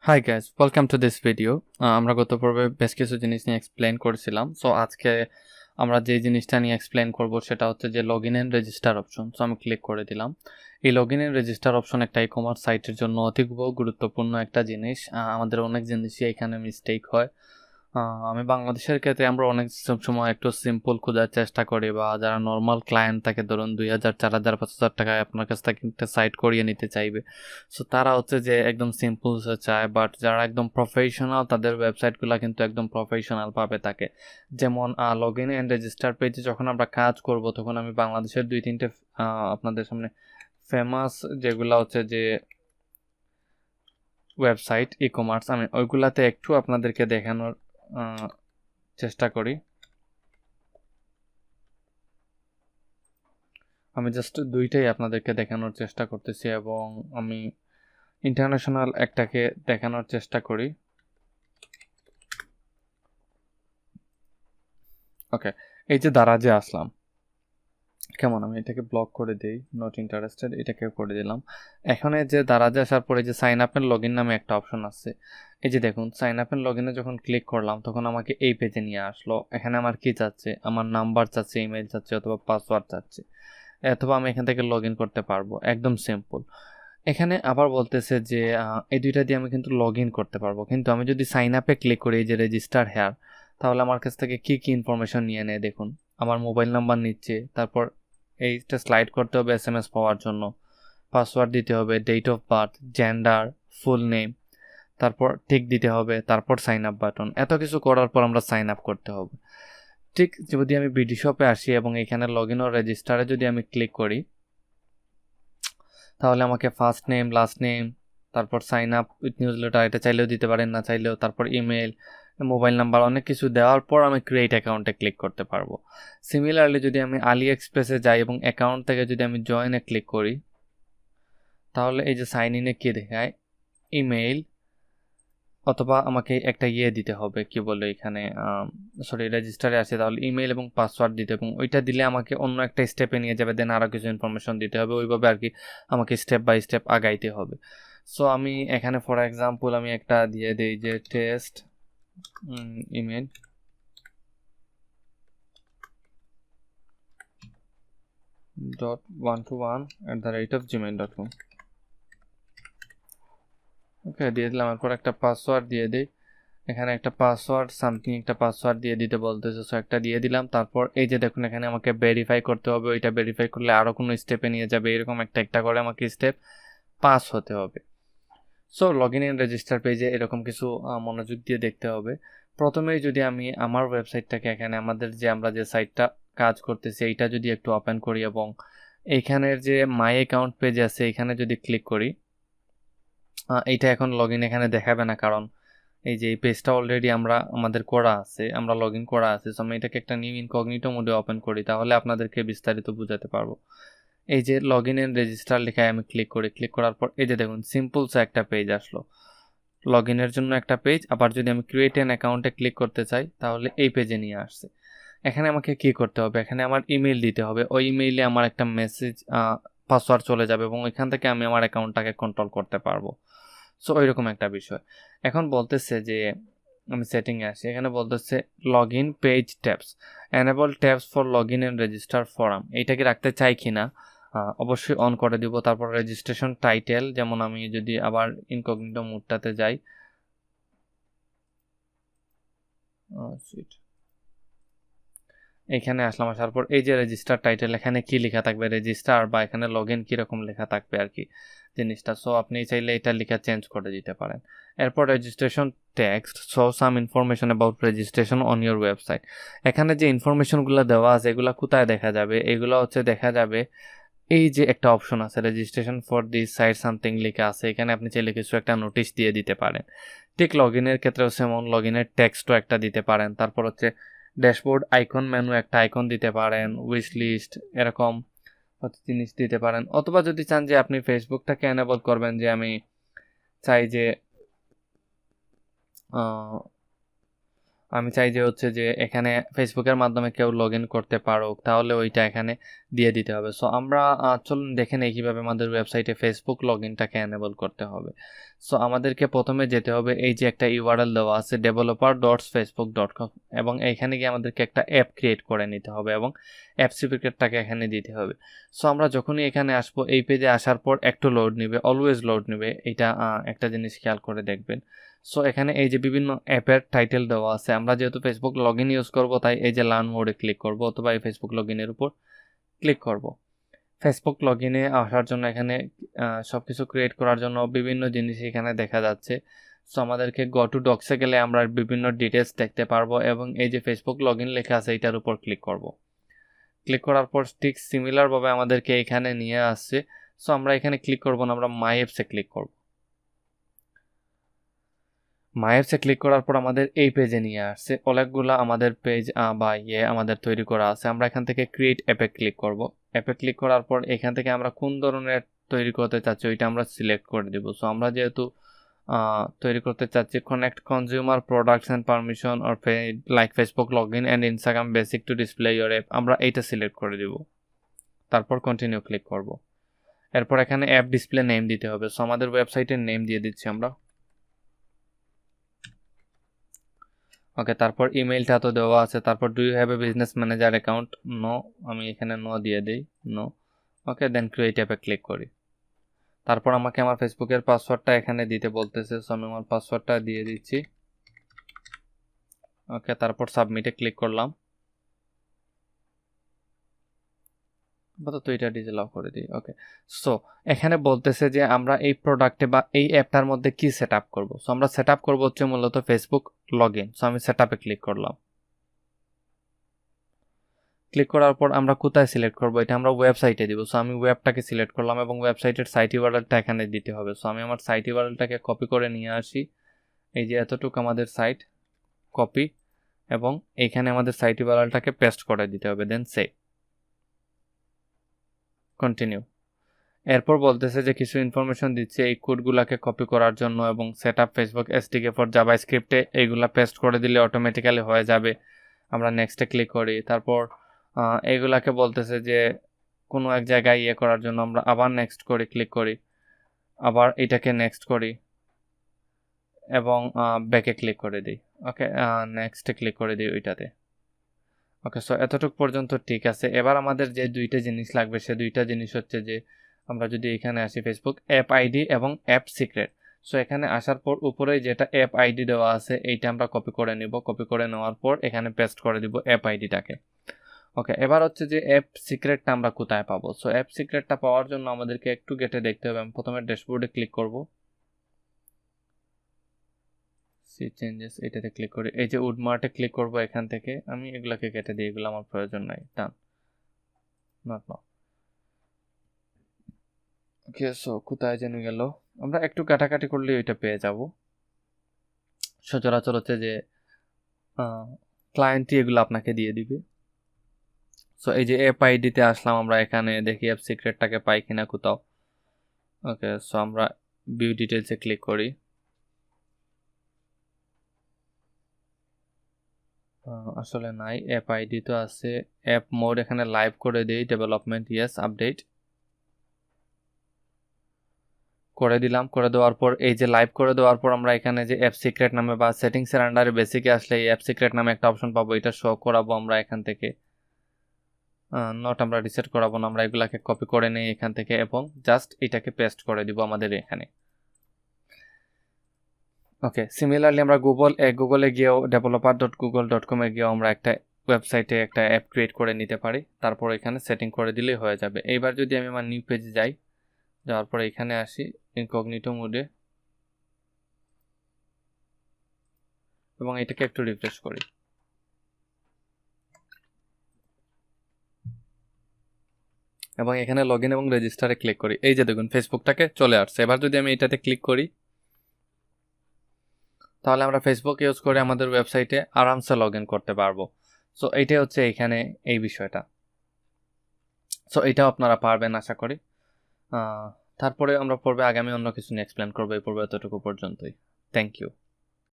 Hi guys, welcome to this video. আমরা গত পর্বে বেশ কিছু জিনিস নিয়ে এক্সপ্লেন করেছিলাম। সো আজকে আমরা যে জিনিসটা নিয়ে এক্সপ্লেন করব সেটা হচ্ছে যে log in and register option. So আমি ক্লিক করে দিলাম। এই log in and register option একটা ই কমার্স সাইটের জন্য অতি গুরুত্বপূর্ণ একটা জিনিস। আমাদের অনেক জিনিসই এখানে মিস্টেক হয়। আমি বাংলাদেশের ক্ষেত্রে আমরা অনেক সময় একটু সিম্পল খোঁজার চেষ্টা করি, বা যারা নর্মাল ক্লায়েন্ট থাকে ধরুন 2,000, 4,000, 5,000 টাকায় আপনার কাছ থেকে একটা সাইট করিয়ে নিতে চাইবে। সো তারা হচ্ছে যে একদম সিম্পল চায়, বাট যারা একদম প্রফেশনাল তাদের ওয়েবসাইটগুলো কিন্তু একদম প্রফেশনাল পাবে তাকে। যেমন লগ ইন অ্যান্ড রেজিস্টার পেজে যখন আমরা কাজ করব তখন আমি বাংলাদেশের 2-3টে আপনাদের সামনে ফেমাস যেগুলো হচ্ছে যে ওয়েবসাইট ই কমার্স, আমি ওইগুলাতে একটু আপনাদেরকে দেখানোর চেষ্টা করি। আমি জাস্ট দুইটাই আপনাদেরকে দেখানোর চেষ্টা করতেছি এবং আমি ইন্টারন্যাশনাল একটাকে দেখানোর চেষ্টা করি। ওকে, এই যে দারাজে আসলাম, কেমন আমি এটাকে ব্লক করে দিই, নট ইন্টারেস্টেড, এটাকে করে দিলাম। এখানে যে দারাজে আসার পরে যে sign up and log in নামে একটা অপশন আছে, এই যে দেখুন সাইন আপ এন্ড লগ ইনে যখন ক্লিক করলাম তখন আমাকে এই পেজে নিয়ে আসলো। এখানে আমার কি চাচ্ছে, আমার নাম্বার চাচ্ছে, ইমেল চাচ্ছে, অথবা পাসওয়ার্ড চাচ্ছে, অথবা আমি এখান থেকে লগ ইন করতে পারবো, একদম সিম্পল। এখানে আবার বলতেছে যে এই দুইটা দিয়ে আমি কিন্তু লগ ইন করতে পারবো, কিন্তু আমি যদি সাইন আপে ক্লিক করি, এই যে রেজিস্টার হেয়ার, তাহলে আমার কাছ থেকে কি কি ইনফরমেশন নিয়ে নেয় দেখুন। আমার মোবাইল নাম্বার নিচ্ছে, তারপর এইটা স্লাইড করতে হবে SMS পাওয়ার জন্য, পাসওয়ার্ড দিতে হবে, date of birth, gender, full name, তারপর টিক দিতে হবে, তারপর সাইন আপ বাটন। এত কিছু করার পর আমরা সাইন আপ করতে হবে। ঠিক যদি আমি বিডি শপে আসি এবং এখানে লগ ইন ও রেজিস্টারে যদি আমি ক্লিক করি, তাহলে আমাকে ফার্স্ট নেম, লাস্ট নেম, তারপর sign up with newsletter, এটা চাইলেও দিতে পারেন, না চাইলেও, তারপর ইমেল, মোবাইল নাম্বার, অনেক কিছু দেওয়ার পর আমি ক্রিয়েট অ্যাকাউন্টে ক্লিক করতে পারবো। সিমিলারলি যদি আমি আলি এক্সপ্রেসে যাই এবং অ্যাকাউন্ট থেকে যদি আমি জয়েনে ক্লিক করি, তাহলে এই যে সাইন ইনে কি দেখায়, ইমেইল, অথবা আমাকে একটা দিতে হবে, কি বলে এখানে, সরি রেজিস্টারে আছে, তাহলে ইমেল এবং পাসওয়ার্ড দিতে, এবং ওইটা দিলে আমাকে অন্য একটা স্টেপে নিয়ে যাবে, দেন আরও কিছু ইনফরমেশন দিতে হবে, ওইভাবে আর কি আমাকে স্টেপ বাই স্টেপ আগাইতে হবে। সো আমি এখানে ফর এক্সাম্পল আমি একটা দিয়ে দিই যে টেস্ট ইমেল .121@gmail.com। ওকে, দিয়ে দিলাম। এরপর একটা পাসওয়ার্ড দিয়ে দিই, এখানে একটা পাসওয়ার্ড সামথিং একটা পাসওয়ার্ড দিয়ে দিতে বলতেছে, সো একটা দিয়ে দিলাম। তারপর এই যে দেখুন এখানে আমাকে ভেরিফাই করতে হবে, ওইটা ভেরিফাই করলে আরও কোনো স্টেপে নিয়ে যাবে, এরকম একটা একটা করে আমাকে স্টেপ পাস হতে হবে। So log in and register পেজে এরকম কিছু মনোযোগ দিয়ে দেখতে হবে। প্রথমেই যদি আমি আমার ওয়েবসাইটটাকে, এখানে আমাদের যে আমরা যে সাইটটা কাজ করতেছি এইটা যদি একটু ওপেন করি এবং এইখানের যে মাই অ্যাকাউন্ট পেজ আছে এখানে যদি ক্লিক করি, এইটা এখন লগ ইন এখানে দেখাবে না, কারণ এই যে এই পেজটা অলরেডি আমাদের করা আছে, আমরা লগ ইন করা আছে। সো আমি এটাকে একটা নিউ ইনকগনিটো মোডে ওপেন করি, তাহলে আপনাদেরকে বিস্তারিত বোঝাতে পারবো। এই যে লগ ইন এন্ড রেজিস্টার লেখায় আমি ক্লিক করি, ক্লিক করার পর এই যে দেখুন সিম্পলস একটা পেজ আসলো, লগ ইনের জন্য একটা পেজ। আবার যদি আমি ক্রিয়েট অ্যান অ্যাকাউন্টে ক্লিক করতে চাই তাহলে এই পেজে নিয়ে আসছে। এখানে আমাকে কি করতে হবে, এখানে আমার ইমেল দিতে হবে, ওই ইমেইলে আমার একটা মেসেজ পাসওয়ার্ড চলে যাবে এবং এখান থেকে আমি আমার অ্যাকাউন্টটাকে কন্ট্রোল করতে পারবো। সো ওইরকম একটা বিষয়। এখন বলতেছে যে আমি সেটিংয়ে আসি, এখানে বলতেছে log in page tabs, enable tabs for log in and register form, এইটাকে রাখতে চাই কি না, অবশ্যই অন করে দিব। তারপর রেজিস্ট্রেশন টাইটেল, যেমন আমি যদি আবার ইনকগনিটো মোডটাতে যাই, এখানে আসলাম, আসার পর এই যে রেজিস্টার টাইটেল, এখানে কি লেখা থাকবে, রেজিস্টার, বা এখানে লগ ইন কীরকম লেখা থাকবে আর কি জিনিসটা। সো আপনি চাইলে এটা লেখা চেঞ্জ করে দিতে পারেন। এরপর registration text, so some information about registration on your website. এখানে যে ইনফরমেশনগুলো দেওয়া আছে এগুলো কোথায় দেখা যাবে, এগুলো হচ্ছে দেখা যাবে এই যে একটা অপশন আছে registration for this site something লেখা আছে, এখানে আপনি চাইলে কিছু একটা নোটিশ দিয়ে দিতে পারেন। ঠিক লগ ইনের ক্ষেত্রেও সেমন লগ ইনের টেক্সটও একটা দিতে পারেন। তারপর হচ্ছে ড্যাশবোর্ড আইকন মেনু একটা আইকন দিতে পারেন, উইশ লিস্ট, এরকম হচ্ছে জিনিস দিতে পারেন। অথবা যদি চান যে আপনি ফেসবুকটাকে এনেবল করবেন, যে আমি চাই যে আমি চাই যে হচ্ছে যে এখানে ফেসবুকের মাধ্যমে কেউ লগ ইন করতে পারুক, তাহলে ওইটা এখানে দিয়ে দিতে হবে। সো আমরা চলুন দেখে নেই কীভাবে আমাদের ওয়েবসাইটে ফেসবুক লগ ইনটাকে এনেবল করতে হবে। সো আমাদেরকে প্রথমে যেতে হবে, এই যে একটা ইউআরএল দেওয়া আছে developer.facebook.com, এবং এইখানে গিয়ে আমাদেরকে একটা অ্যাপ ক্রিয়েট করে নিতে হবে এবং অ্যাপ সার্টিফিকেটটাকে এখানে দিতে হবে। সো আমরা যখনই এখানে আসবো, এই পেজে আসার পর একটু লোড নেবে, অলওয়েজ লোড নেবে, এটা একটা জিনিস খেয়াল করে দেখবেন। সো এখানে এই যে বিভিন্ন অ্যাপের টাইটেল দেওয়া আছে, আমরা যেহেতু ফেসবুক লগ ইন ইউজ করবো তাই এই যে লার্ন মোডে ক্লিক করব অথবা এই ফেসবুক লগ ইনের উপর ক্লিক করব। ফেসবুক লগ ইনে আসার জন্য এখানে সব কিছু ক্রিয়েট করার জন্য বিভিন্ন জিনিস এখানে দেখা যাচ্ছে। সো আমাদেরকে গো টু ডক্সে গেলে আমরা বিভিন্ন ডিটেলস দেখতে পারবো এবং এই যে ফেসবুক লগ ইন লেখা আছে এটার উপর ক্লিক করব। ক্লিক করার পর ঠিক সিমিলারভাবে আমাদেরকে এখানে নিয়ে আসছে। সো আমরা এখানে ক্লিক করব না, আমরা মাই অ্যাপসে ক্লিক করব। মাই অ্যাপসে ক্লিক করার পর আমাদের এই পেজে নিয়ে আসছে, অনেকগুলো আমাদের পেজ বা আমাদের তৈরি করা আছে। আমরা এখান থেকে ক্রিয়েট অ্যাপে ক্লিক করব। অ্যাপে ক্লিক করার পর এখান থেকে আমরা কোন ধরনের তৈরি করতে চাচ্ছি ওইটা আমরা সিলেক্ট করে দেব। সো আমরা যেহেতু তৈরি করতে চাচ্ছি connect consumer products and permission or like Facebook log in and Instagram basic to display your app, আমরা এইটা সিলেক্ট করে দেব। তারপর কন্টিনিউ ক্লিক করব। এরপর এখানে অ্যাপ ডিসপ্লে নেম দিতে হবে। সো আমাদের ওয়েবসাইটের নেম দিয়ে দিচ্ছি আমরা। ওকে, তারপর ইমেইলটা তো দেওয়া আছে। তারপর do you have a business manager account? No, আমি এখানে নো দিয়ে দিই, নো। ওকে, দেন ক্রিয়েট অ্যাপে ক্লিক করি। তারপর আমাকে আমার ফেসবুকের পাসওয়ার্ডটা এখানে দিতে বলতেছে, সো আমি আমার পাসওয়ার্ডটা দিয়ে দিচ্ছি। ওকে, তারপর সাবমিটে ক্লিক করলাম। আপাতত এটা ডিজেল অফ করে দিই। ওকে, সো এখানে বলতেছে যে আমরা এই প্রোডাক্টে বা এই অ্যাপটার মধ্যে কি সেট আপ করবো। সো আমরা সেট আপ করবো হচ্ছে মূলত ফেসবুক লগ ইন। সো আমি সেট আপে ক্লিক করলাম। ক্লিক করার পর আমরা কোথায় সিলেক্ট করব, এটা আমরা ওয়েবসাইটে দিব। সো আমি ওয়েবটাকে সিলেক্ট করলাম এবং ওয়েবসাইটের সাইট ইউআরএলটা এখানে দিতে হবে। সো আমি আমার সাইট ইউআরএলটাকে কপি করে নিয়ে আসি। এই যে এতটুকু আমাদের সাইট কপি, এবং এইখানে আমাদের সাইট ইউআরএলটাকে পেস্ট করে দিতে হবে। দেন সেভ, কন্টিনিউ। এরপর বলতেছে যে কিছু ইনফরমেশন দিচ্ছে এই কোডগুলোকে কপি করার জন্য এবং set up Facebook SDK for জাভাস্ক্রিপ্টে এইগুলা পেস্ট করে দিলে অটোমেটিক্যালি হয়ে যাবে। আমরা নেক্সটে ক্লিক করি। তারপর এইগুলাকে বলতেছে যে কোনো এক জায়গায় করার জন্য আমরা আবার নেক্সট করি, ক্লিক করি, আবার এটাকে নেক্সট করি এবং ব্যাকে ক্লিক করে দিই। ওকে, নেক্সটে ক্লিক করে দিই ওইটাতে। ওকে, সো এতটুকু পর্যন্ত ঠিক আছে। এবার আমাদের যে দুইটা জিনিস লাগবে সে দুইটা জিনিস হচ্ছে যে আমরা যদি এখানে আসি ফেসবুক অ্যাপ আইডি এবং অ্যাপ সিক্রেট। সো এখানে আসার পর উপরে যেটা অ্যাপ আইডি দেওয়া আছে এইটা আমরা কপি করে নিব। কপি করে নেওয়ার পর এখানে পেস্ট করে দিব অ্যাপ আইডিটাকে। ওকে, এবার হচ্ছে যে অ্যাপ সিক্রেটটা আমরা কোথায় পাবো। সো অ্যাপ সিক্রেটটা পাওয়ার জন্য আমাদেরকে একটু গেটে দেখতে হবে। আমি প্রথমে ড্যাশবোর্ডে ক্লিক করব, সি চেঞ্জেস এটাতে ক্লিক করি। এই যে উডমার্টে ক্লিক করব, এখান থেকে আমি এগুলাকে কেটে দিই, এগুলো আমার প্রয়োজন নাই, ডান, নট নাও। ওকে, সো কোথায় জেনে গেল, আমরা একটু কাটাকাটি করলে ওইটা পেয়ে যাব। সচরাচর হচ্ছে যে ক্লায়েন্টই এগুলো আপনাকে দিয়ে দিবে। সো এই যে অ্যাপ আইডিতে আসলাম, আমরা এখানে দেখি অ্যাপ সিক্রেটটাকে পাই কিনা কোথাও। ওকে, সো আমরা ভিউ ডিটেলসে ক্লিক করি। আসলে নাই, অ্যাপ আইডি তো আছে। অ্যাপ মোড এখানে লাইভ করে দিই, ডেভেলপমেন্ট ইয়েস, আপডেট করে দিলাম। করে দেওয়ার পর এই যে লাইভ করে দেওয়ার পর আমরা এখানে যে অ্যাপ সিক্রেট নামে বা সেটিংসের আন্ডারে বেসিকে আসলে এই অ্যাপ সিক্রেট নামে একটা অপশন পাবো, এটা শো করাবো আমরা এখান থেকে। নট, আমরা রিসেট করাবো না, আমরা এগুলাকে কপি করে নিই এখান থেকে এবং জাস্ট এটাকে পেস্ট করে দিব আমাদের এখানে। ওকে, সিমিলারলি আমরা গুগলে গিয়েও developer.google.com এ গিয়েও আমরা একটা ওয়েবসাইটে একটা অ্যাপ ক্রিয়েট করে নিতে পারি। তারপর এখানে সেটিং করে দিলেই হয়ে যাবে। এইবার যদি আমি আমার নিউ পেজে যাই, যাওয়ার পরে এখানে আসি ইনকগনিটো মোডে এবং এটাকে একটু রিফ্রেশ করি এবং এখানে লগ ইন এবং রেজিস্টারে ক্লিক করি। এই যে দেখুন ফেসবুকটাকে চলে আসছে। এবার যদি আমি এটাতে ক্লিক করি তাহলে আমরা ফেসবুক ইউজ করে আমাদের ওয়েবসাইটে আরামসে লগ ইন করতে পারবো। সো এইটাই হচ্ছে এখানে এই বিষয়টা। সো এটাও আপনারা পারবেন আশা করি। তারপরে আমরা পূর্বে আগামী অন্য কিছু নিয়ে এক্সপ্লেন করবো। এই পূর্বে এতটুকু পর্যন্তই। Thank you.